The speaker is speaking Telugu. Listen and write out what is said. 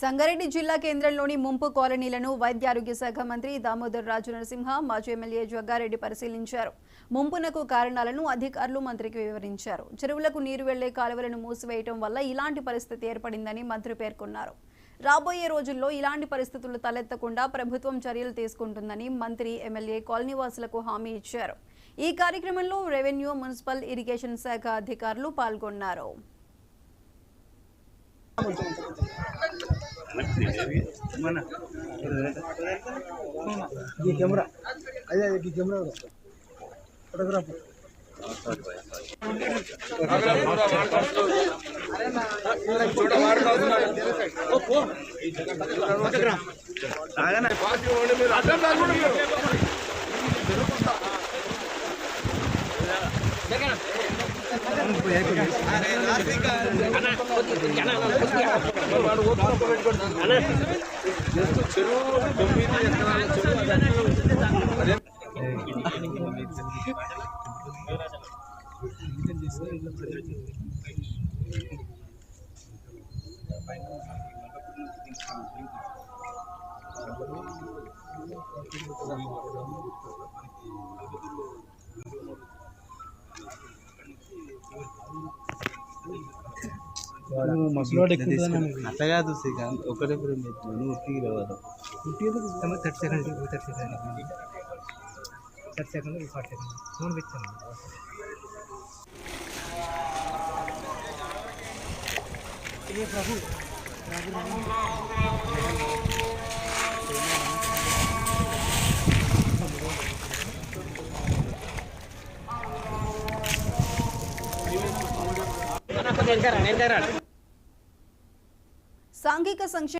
సంగారెడ్డి జిల్లా కేంద్రంలోని ముంపు కాలనీలను వైద్య ఆరోగ్య శాఖ మంత్రి దామోదర్ రాజు నరసింహ మాజీ ఎమ్మెల్యే జగ్గారెడ్డి పరిశీలించారు. ముంపునకు కారణాలను అధికారులు మంత్రికి వివరించారు. చెరువులకు నీరు వెళ్లే కాలువలను మూసివేయడం వల్ల ఇలాంటి పరిస్థితి ఏర్పడిందని మంత్రి పేర్కొన్నారు. రాబోయే రోజుల్లో ఇలాంటి పరిస్థితులు తలెత్తకుండా ప్రభుత్వం చర్యలు తీసుకుంటుందని మంత్రి ఎమ్మెల్యే కాలనీవాసులకు హామీ ఇచ్చారు. ఈ కార్యక్రమంలో రెవెన్యూ, మున్సిపల్, ఇరిగేషన్ శాఖ అధికారులు పాల్గొన్నారు. कैमरा कैमरा फोटोग्राफर అట్లా కాదు శ్రీకాంత్ ఒకటే ఫ్రేమ్ పెట్టినా నువ్వు ఉట్టికి రావాలి 30 సెకండ్ 40 సెకండ్ ఫోన్ పెట్టాను. సాంఘిక సంక్షేమ